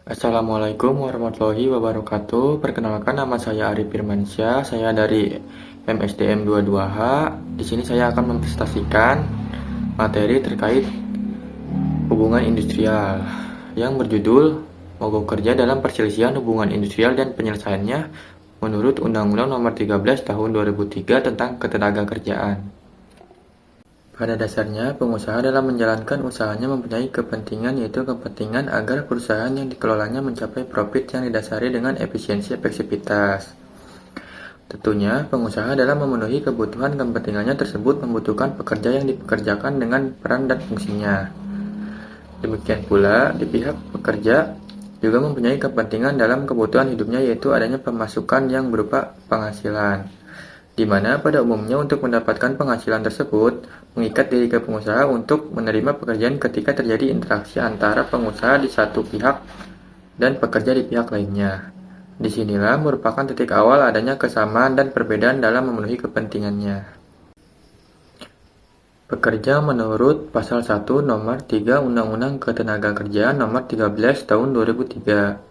Assalamualaikum warahmatullahi wabarakatuh. Perkenalkan, nama saya Arif Firmansyah. Saya dari MSDM 22H. Di sini saya akan mempresentasikan materi terkait hubungan industrial yang berjudul Mogok Kerja dalam Perselisihan Hubungan Industrial dan Penyelesaiannya menurut Undang-Undang Nomor 13 Tahun 2003 tentang Ketenagakerjaan. Pada dasarnya, pengusaha dalam menjalankan usahanya mempunyai kepentingan, yaitu kepentingan agar perusahaan yang dikelolanya mencapai profit yang didasari dengan efisiensi efektivitas. Tentunya, pengusaha dalam memenuhi kebutuhan kepentingannya tersebut membutuhkan pekerja yang dipekerjakan dengan peran dan fungsinya. Demikian pula, di pihak pekerja juga mempunyai kepentingan dalam kebutuhan hidupnya, yaitu adanya pemasukan yang berupa penghasilan, di mana pada umumnya untuk mendapatkan penghasilan tersebut mengikat diri ke pengusaha untuk menerima pekerjaan ketika terjadi interaksi antara pengusaha di satu pihak dan pekerja di pihak lainnya. Disinilah merupakan titik awal adanya kesamaan dan perbedaan dalam memenuhi kepentingannya. Pekerja menurut Pasal 1 Nomor 3 Undang-Undang Ketenagakerjaan Nomor 13 Tahun 2003.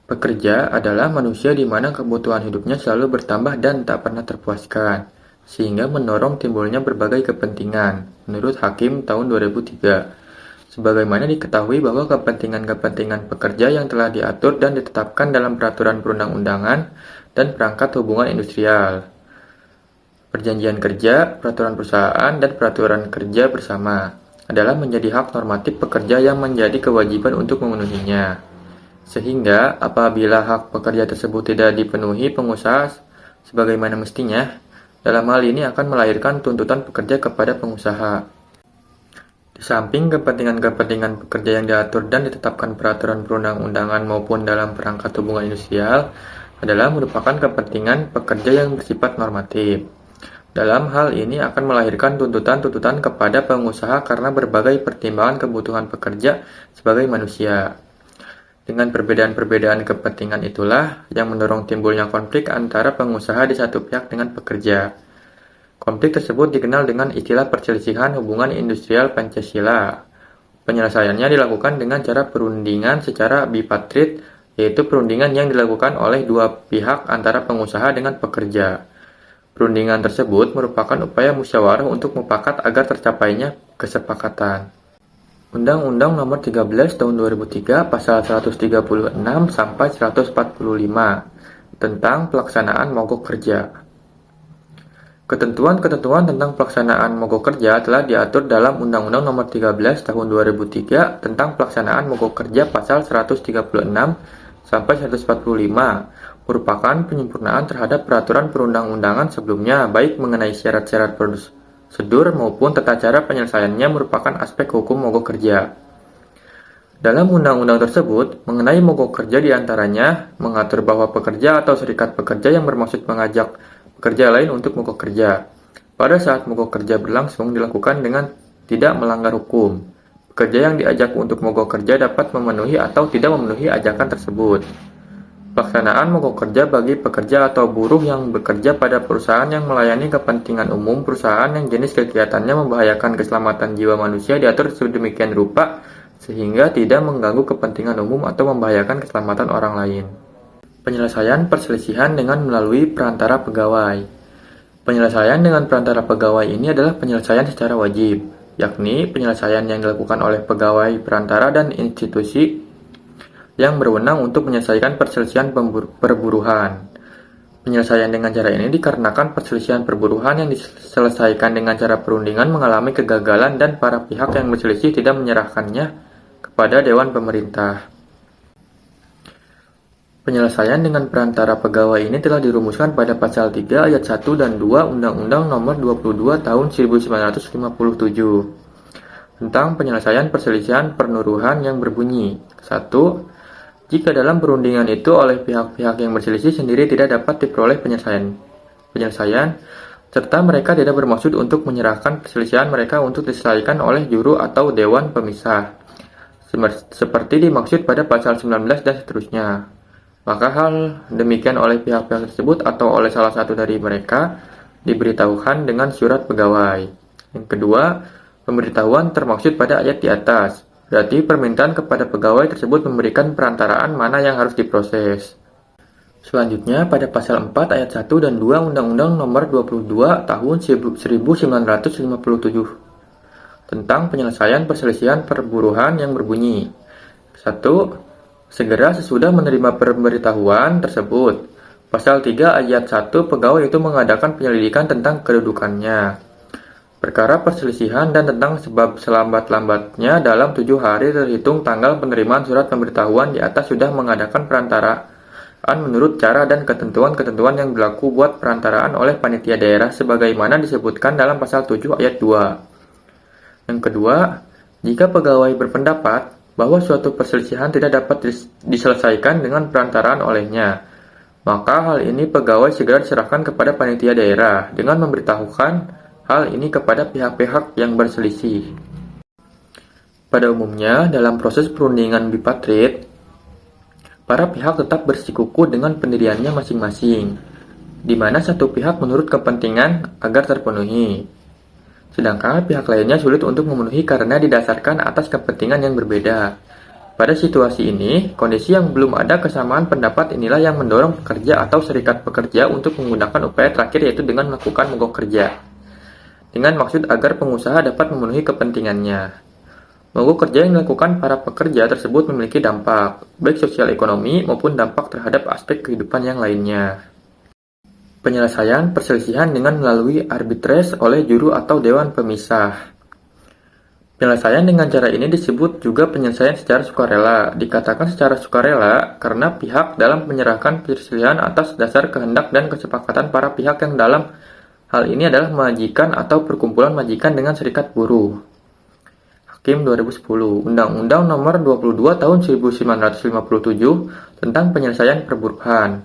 Pekerja adalah manusia di mana kebutuhan hidupnya selalu bertambah dan tak pernah terpuaskan, sehingga mendorong timbulnya berbagai kepentingan, menurut Hakim tahun 2003. Sebagaimana diketahui bahwa kepentingan-kepentingan pekerja yang telah diatur dan ditetapkan dalam peraturan perundang-undangan dan perangkat hubungan industrial, perjanjian kerja, peraturan perusahaan, dan peraturan kerja bersama, adalah menjadi hak normatif pekerja yang menjadi kewajiban untuk memenuhinya. Sehingga apabila hak pekerja tersebut tidak dipenuhi pengusaha sebagaimana mestinya, dalam hal ini akan melahirkan tuntutan pekerja kepada pengusaha. Di samping kepentingan-kepentingan pekerja yang diatur dan ditetapkan peraturan perundang-undangan maupun dalam perangkat hubungan industrial adalah merupakan kepentingan pekerja yang bersifat normatif. Dalam hal ini akan melahirkan tuntutan-tuntutan kepada pengusaha karena berbagai pertimbangan kebutuhan pekerja sebagai manusia. Dengan perbedaan-perbedaan kepentingan itulah yang mendorong timbulnya konflik antara pengusaha di satu pihak dengan pekerja. Konflik tersebut dikenal dengan istilah perselisihan hubungan industrial Pancasila. Penyelesaiannya dilakukan dengan cara perundingan secara bipartit, yaitu perundingan yang dilakukan oleh dua pihak antara pengusaha dengan pekerja. Perundingan tersebut merupakan upaya musyawarah untuk mufakat agar tercapainya kesepakatan. Undang-Undang Nomor 13 Tahun 2003 Pasal 136 sampai 145 tentang pelaksanaan mogok kerja. Ketentuan-ketentuan tentang pelaksanaan mogok kerja telah diatur dalam Undang-Undang Nomor 13 Tahun 2003 tentang pelaksanaan mogok kerja Pasal 136 sampai 145 merupakan penyempurnaan terhadap peraturan perundang-undangan sebelumnya, baik mengenai syarat-syarat prosedur maupun tata cara penyelesaiannya merupakan aspek hukum mogok kerja. Dalam undang-undang tersebut, mengenai mogok kerja diantaranya mengatur bahwa pekerja atau serikat pekerja yang bermaksud mengajak pekerja lain untuk mogok kerja. Pada saat mogok kerja berlangsung dilakukan dengan tidak melanggar hukum. Pekerja yang diajak untuk mogok kerja dapat memenuhi atau tidak memenuhi ajakan tersebut. Pelaksanaan mogok kerja bagi pekerja atau buruh yang bekerja pada perusahaan yang melayani kepentingan umum, perusahaan yang jenis kegiatannya membahayakan keselamatan jiwa manusia diatur sedemikian rupa sehingga tidak mengganggu kepentingan umum atau membahayakan keselamatan orang lain. Penyelesaian perselisihan dengan melalui perantara pegawai. Penyelesaian dengan perantara pegawai ini adalah penyelesaian secara wajib, yakni penyelesaian yang dilakukan oleh pegawai perantara dan institusi yang berwenang untuk menyelesaikan perselisihan perburuhan. Penyelesaian dengan cara ini dikarenakan perselisihan perburuhan yang diselesaikan dengan cara perundingan mengalami kegagalan dan para pihak yang berselisih tidak menyerahkannya kepada Dewan Pemerintah. Penyelesaian dengan perantara pegawai ini telah dirumuskan pada Pasal 3 Ayat 1 dan 2 Undang-Undang Nomor 22 Tahun 1957 tentang penyelesaian perselisihan pernuruhan yang berbunyi 1. Jika dalam perundingan itu oleh pihak-pihak yang berselisih sendiri tidak dapat diperoleh penyelesaian, serta mereka tidak bermaksud untuk menyerahkan perselisihan mereka untuk diselesaikan oleh juru atau dewan pemisah, seperti dimaksud pada pasal 19 dan seterusnya, maka hal demikian oleh pihak-pihak tersebut atau oleh salah satu dari mereka diberitahukan dengan surat pegawai. Yang kedua, pemberitahuan termaksud pada ayat di atas. Berarti permintaan kepada pegawai tersebut memberikan perantaraan mana yang harus diproses. Selanjutnya, pada pasal 4 ayat 1 dan 2 Undang-Undang Nomor 22 Tahun 1957 tentang penyelesaian perselisihan perburuhan yang berbunyi. 1. Segera sesudah menerima pemberitahuan tersebut. Pasal 3 ayat 1 pegawai itu mengadakan penyelidikan tentang kedudukannya. Perkara perselisihan dan tentang sebab selambat-lambatnya dalam 7 hari terhitung tanggal penerimaan surat pemberitahuan di atas sudah mengadakan perantaraan menurut cara dan ketentuan-ketentuan yang berlaku buat perantaraan oleh panitia daerah sebagaimana disebutkan dalam pasal 7 ayat 2. Yang kedua, jika pegawai berpendapat bahwa suatu perselisihan tidak dapat diselesaikan dengan perantaraan olehnya, maka hal ini pegawai segera diserahkan kepada panitia daerah dengan memberitahukan hal ini kepada pihak-pihak yang berselisih. Pada umumnya, dalam proses perundingan bipartit, para pihak tetap bersikuku dengan pendiriannya masing-masing, di mana satu pihak menurut kepentingan agar terpenuhi, sedangkan pihak lainnya sulit untuk memenuhi karena didasarkan atas kepentingan yang berbeda. Pada situasi ini, kondisi yang belum ada kesamaan pendapat inilah yang mendorong pekerja atau serikat pekerja untuk menggunakan upaya terakhir yaitu dengan melakukan mogok kerja, dengan maksud agar pengusaha dapat memenuhi kepentingannya. Mogok kerja yang dilakukan para pekerja tersebut memiliki dampak, baik sosial ekonomi maupun dampak terhadap aspek kehidupan yang lainnya. Penyelesaian perselisihan dengan melalui arbitrase oleh juru atau dewan pemisah. Penyelesaian dengan cara ini disebut juga penyelesaian secara sukarela. Dikatakan secara sukarela karena pihak dalam menyerahkan perselisihan atas dasar kehendak dan kesepakatan para pihak yang dalam hal ini adalah majikan atau perkumpulan majikan dengan serikat buruh. Hakim 2010, Undang-Undang Nomor 22 Tahun 1957 tentang penyelesaian perburuhan.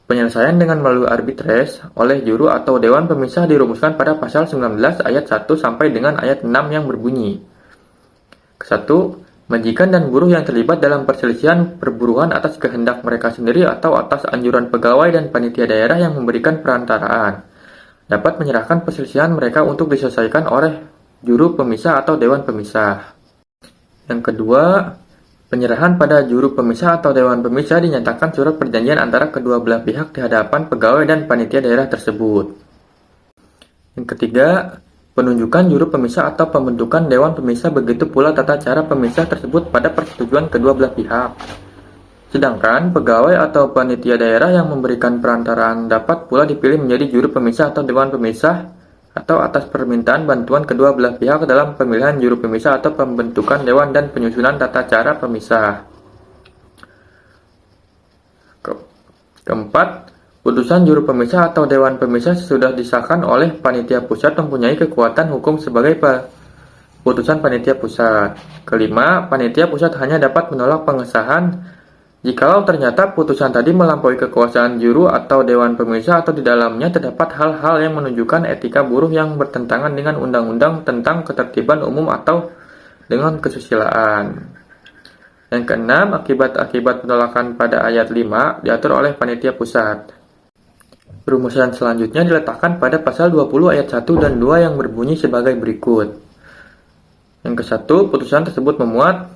Penyelesaian dengan melalui arbitrase oleh juru atau dewan pemisah dirumuskan pada pasal 19 ayat 1 sampai dengan ayat 6 yang berbunyi. Ke-1, majikan dan buruh yang terlibat dalam perselisihan perburuhan atas kehendak mereka sendiri atau atas anjuran pegawai dan panitia daerah yang memberikan perantaraan, dapat menyerahkan perselisihan mereka untuk diselesaikan oleh juru pemisah atau dewan pemisah. Yang kedua, penyerahan pada juru pemisah atau dewan pemisah dinyatakan surat perjanjian antara kedua belah pihak di hadapan pegawai dan panitia daerah tersebut. Yang ketiga, penunjukan juru pemisah atau pembentukan dewan pemisah begitu pula tata cara pemisah tersebut pada persetujuan kedua belah pihak. Sedangkan pegawai atau panitia daerah yang memberikan perantaraan dapat pula dipilih menjadi juru pemisah atau dewan pemisah atau atas permintaan bantuan kedua belah pihak dalam pemilihan juru pemisah atau pembentukan dewan dan penyusunan tata cara pemisah. Keempat, putusan juru pemisah atau dewan pemisah sudah disahkan oleh panitia pusat mempunyai kekuatan hukum sebagai putusan panitia pusat. Kelima, panitia pusat hanya dapat menolak pengesahan jikalau ternyata putusan tadi melampaui kekuasaan juru atau dewan pemisah atau di dalamnya terdapat hal-hal yang menunjukkan etika buruh yang bertentangan dengan undang-undang tentang ketertiban umum atau dengan kesusilaan. Yang keenam, akibat-akibat penolakan pada ayat 5 diatur oleh panitia pusat. Rumusan selanjutnya diletakkan pada pasal 20 ayat 1 dan 2 yang berbunyi sebagai berikut. Yang ke-1, putusan tersebut memuat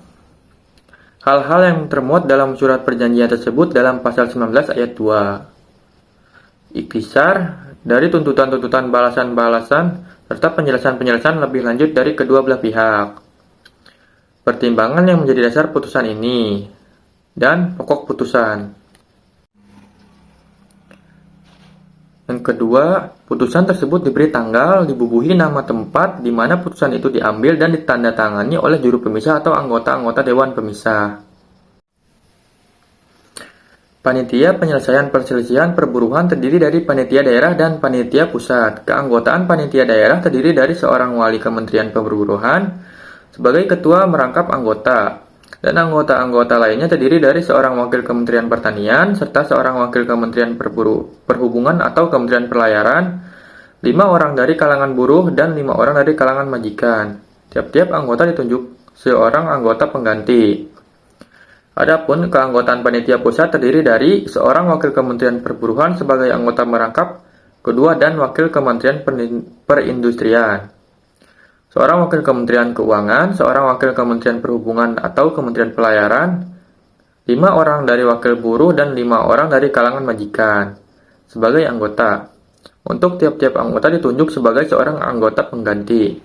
hal-hal yang termuat dalam surat perjanjian tersebut dalam pasal 19 ayat 2. Ikhtisar dari tuntutan-tuntutan balasan-balasan serta penjelasan-penjelasan lebih lanjut dari kedua belah pihak. Pertimbangan yang menjadi dasar putusan ini dan pokok putusan. Yang kedua, putusan tersebut diberi tanggal, dibubuhi nama tempat di mana putusan itu diambil dan ditandatangani oleh juru pemisah atau anggota-anggota dewan pemisah. Panitia penyelesaian perselisihan perburuhan terdiri dari panitia daerah dan panitia pusat. Keanggotaan panitia daerah terdiri dari seorang wali Kementerian Perburuhan sebagai ketua merangkap anggota, dan anggota-anggota lainnya terdiri dari seorang wakil Kementerian Pertanian serta seorang wakil Kementerian Perhubungan atau Kementerian Pelayaran, 5 orang dari kalangan buruh dan 5 orang dari kalangan majikan. Tiap-tiap anggota ditunjuk seorang anggota pengganti. Adapun keanggotaan panitia pusat terdiri dari seorang wakil Kementerian Perburuhan sebagai anggota merangkap kedua dan wakil Kementerian Perindustrian. seorang wakil Kementerian Keuangan, seorang wakil Kementerian Perhubungan atau Kementerian Pelayaran, 5 orang dari wakil buruh, dan 5 orang dari kalangan majikan sebagai anggota. Untuk tiap-tiap anggota ditunjuk sebagai seorang anggota pengganti.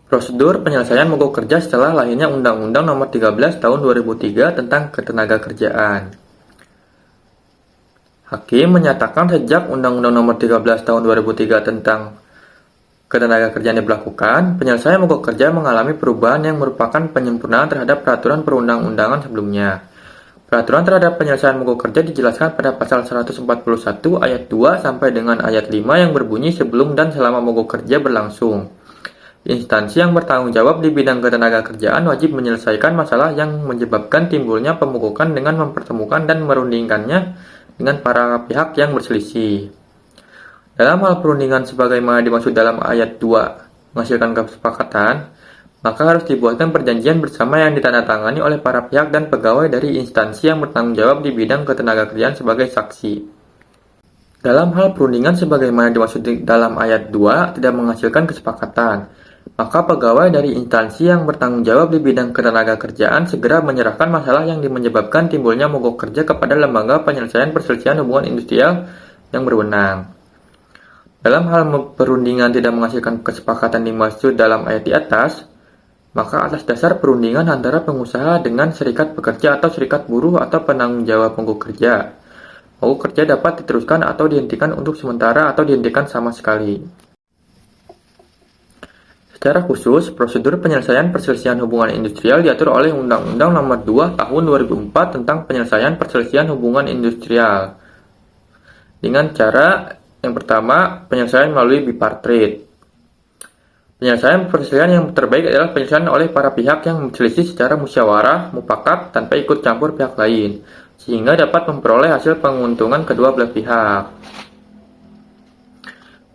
Prosedur penyelesaian mogok kerja setelah lahirnya Undang-Undang Nomor 13 Tahun 2003 tentang Ketenagakerjaan. Hakim menyatakan sejak Undang-Undang Nomor 13 Tahun 2003 tentang Ketenagakerjaan diberlakukan, penyelesaian mogok kerja mengalami perubahan yang merupakan penyempurnaan terhadap peraturan perundang-undangan sebelumnya. Peraturan terhadap penyelesaian mogok kerja dijelaskan pada pasal 141 ayat 2 sampai dengan ayat 5 yang berbunyi sebelum dan selama mogok kerja berlangsung. Instansi yang bertanggung jawab di bidang ketenagakerjaan wajib menyelesaikan masalah yang menyebabkan timbulnya pemogokan dengan mempertemukan dan merundingkannya dengan para pihak yang berselisih. Dalam hal perundingan sebagaimana dimaksud dalam ayat 2 menghasilkan kesepakatan, maka harus dibuatkan perjanjian bersama yang ditandatangani oleh para pihak dan pegawai dari instansi yang bertanggung jawab di bidang ketenagakerjaan sebagai saksi. Dalam hal perundingan sebagaimana dimaksud dalam ayat 2 tidak menghasilkan kesepakatan, maka pegawai dari instansi yang bertanggung jawab di bidang ketenagakerjaan segera menyerahkan masalah yang menyebabkan timbulnya mogok kerja kepada lembaga penyelesaian perselisihan hubungan industrial yang berwenang. Dalam hal perundingan tidak menghasilkan kesepakatan dimaksud dalam ayat di atas, maka atas dasar perundingan antara pengusaha dengan serikat pekerja atau serikat buruh atau penanggung jawab mogok kerja, mogok kerja dapat diteruskan atau dihentikan untuk sementara atau dihentikan sama sekali. Secara khusus, prosedur penyelesaian perselisihan hubungan industrial diatur oleh Undang-Undang Nomor 2 Tahun 2004 tentang penyelesaian perselisihan hubungan industrial. Dengan cara yang pertama, penyelesaian melalui bipartite. Penyelesaian perselisihan yang terbaik adalah penyelesaian oleh para pihak yang berselisih secara musyawarah, mufakat, tanpa ikut campur pihak lain, sehingga dapat memperoleh hasil penguntungan kedua belah pihak.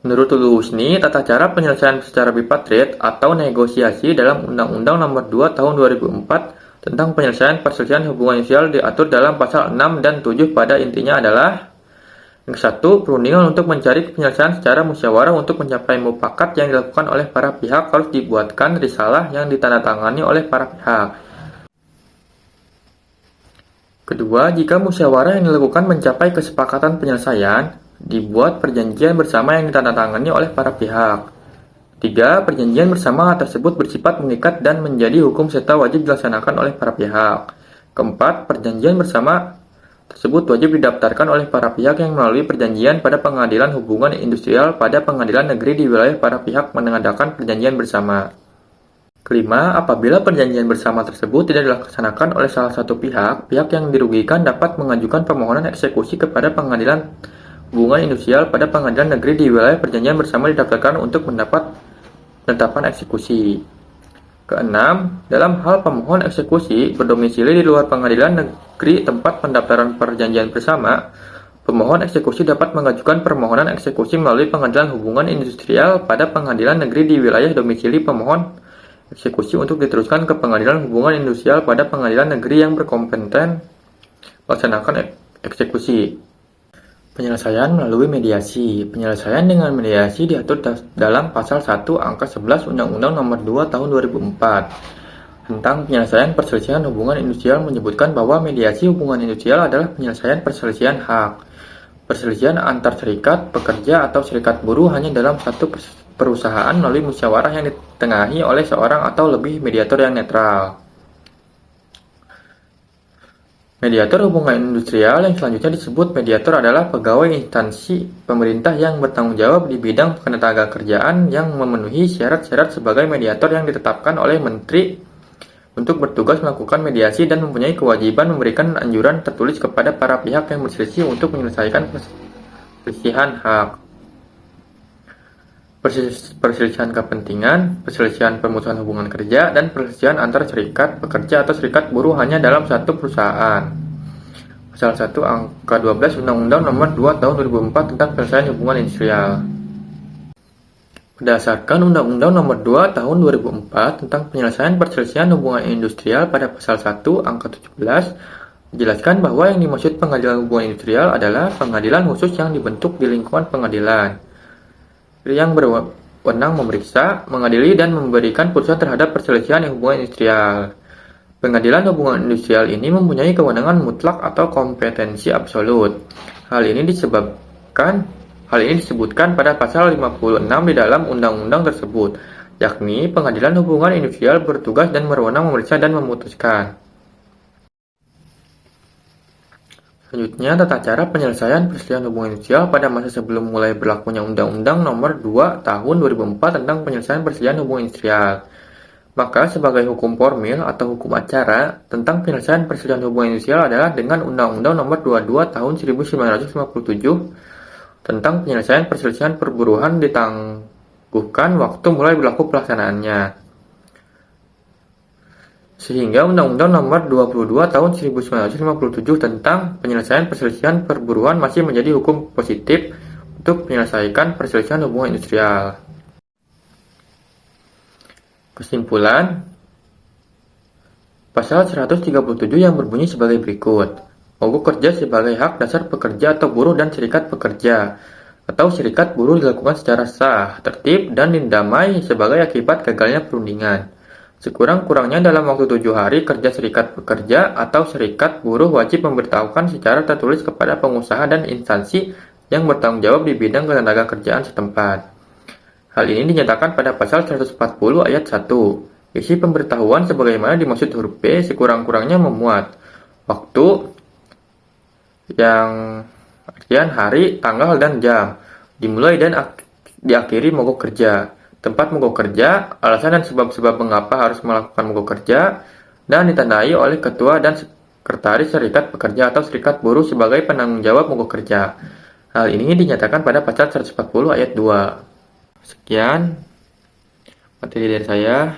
Menurut Tulu Husni, tata cara penyelesaian secara bipartite atau negosiasi dalam Undang-Undang Nomor 2 Tahun 2004 tentang penyelesaian perselisihan hubungan industrial diatur dalam pasal 6 dan 7 pada intinya adalah: yang satu, perundingan untuk mencari penyelesaian secara musyawarah untuk mencapai mufakat yang dilakukan oleh para pihak harus dibuatkan risalah yang ditandatangani oleh para pihak. Kedua, jika musyawarah yang dilakukan mencapai kesepakatan penyelesaian, dibuat perjanjian bersama yang ditandatangani oleh para pihak. Tiga, perjanjian bersama tersebut bersifat mengikat dan menjadi hukum serta wajib dilaksanakan oleh para pihak. Keempat, perjanjian bersama tersebut wajib didaftarkan oleh para pihak yang melalui perjanjian pada Pengadilan Hubungan Industrial pada pengadilan negeri di wilayah para pihak mengadakan perjanjian bersama. Kelima, apabila perjanjian bersama tersebut tidak dilaksanakan oleh salah satu pihak, pihak yang dirugikan dapat mengajukan permohonan eksekusi kepada Pengadilan Hubungan Industrial pada pengadilan negeri di wilayah perjanjian bersama didaftarkan untuk mendapat penetapan eksekusi. Keenam, dalam hal pemohon eksekusi berdomisili di luar pengadilan negeri tempat pendaftaran perjanjian bersama, pemohon eksekusi dapat mengajukan permohonan eksekusi melalui Pengadilan Hubungan Industrial pada pengadilan negeri di wilayah domisili pemohon eksekusi untuk diteruskan ke Pengadilan Hubungan Industrial pada pengadilan negeri yang berkompeten melaksanakan eksekusi. Penyelesaian melalui mediasi. Penyelesaian dengan mediasi diatur dalam pasal 1 angka 11 Undang-Undang Nomor 2 Tahun 2004 tentang penyelesaian perselisihan hubungan industrial menyebutkan bahwa mediasi hubungan industrial adalah penyelesaian perselisihan hak. Perselisihan antar serikat pekerja atau serikat buruh hanya dalam satu perusahaan melalui musyawarah yang ditengahi oleh seorang atau lebih mediator yang netral. Mediator hubungan industrial yang selanjutnya disebut mediator adalah pegawai instansi pemerintah yang bertanggung jawab di bidang ketenagakerjaan yang memenuhi syarat-syarat sebagai mediator yang ditetapkan oleh menteri untuk bertugas melakukan mediasi dan mempunyai kewajiban memberikan anjuran tertulis kepada para pihak yang berselisih untuk menyelesaikan perselisihan hak, perselisihan kepentingan, perselisihan pemutusan hubungan kerja, dan perselisihan antar serikat pekerja atau serikat buruh hanya dalam satu perusahaan. Pasal 1 angka 12 Undang-Undang Nomor 2 Tahun 2004 tentang penyelesaian hubungan industrial. Berdasarkan Undang-Undang Nomor 2 Tahun 2004 tentang penyelesaian perselisihan hubungan industrial pada pasal 1 angka 17 dijelaskan bahwa yang dimaksud pengadilan hubungan industrial adalah pengadilan khusus yang dibentuk di lingkungan pengadilan yang berwenang berwenang memeriksa, mengadili, dan memberikan putusan terhadap perselisihan hubungan industrial. Pengadilan hubungan industrial ini mempunyai kewenangan mutlak atau kompetensi absolut. Hal ini disebutkan pada pasal 56 di dalam undang-undang tersebut, yakni Pengadilan Hubungan Industrial bertugas dan berwenang memeriksa dan memutuskan. Selanjutnya, tata cara penyelesaian perselisihan hubungan industrial pada masa sebelum mulai berlakunya Undang-Undang Nomor 2 Tahun 2004 tentang penyelesaian perselisihan hubungan industrial. Maka, sebagai hukum formil atau hukum acara tentang penyelesaian perselisihan hubungan industrial adalah dengan Undang-Undang Nomor 22 Tahun 1957 tentang penyelesaian perselisihan perburuhan ditangguhkan waktu mulai berlaku pelaksanaannya. Sehingga Undang-Undang Nomor 22 Tahun 1957 tentang penyelesaian perselisihan perburuhan masih menjadi hukum positif untuk menyelesaikan perselisihan hubungan industrial. Kesimpulan, pasal 137 yang berbunyi sebagai berikut. Mogok kerja sebagai hak dasar pekerja atau buruh dan serikat pekerja atau serikat buruh dilakukan secara sah, tertib, dan damai sebagai akibat gagalnya perundingan. Sekurang-kurangnya dalam waktu 7 hari kerja serikat pekerja atau serikat buruh wajib memberitahukan secara tertulis kepada pengusaha dan instansi yang bertanggung jawab di bidang ketenagakerjaan setempat. Hal ini dinyatakan pada pasal 140 ayat 1. Isi pemberitahuan sebagaimana dimaksud huruf B sekurang-kurangnya memuat waktu yang artian hari, tanggal, dan jam, dimulai dan diakhiri mogok kerja, tempat mogok kerja, alasan dan sebab-sebab mengapa harus melakukan mogok kerja, dan ditandai oleh ketua dan sekretaris serikat pekerja atau serikat buruh sebagai penanggung jawab mogok kerja. Hal ini dinyatakan pada pasal 140 ayat 2. Sekian materi dari saya,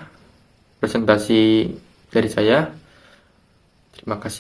presentasi dari saya. Terima kasih.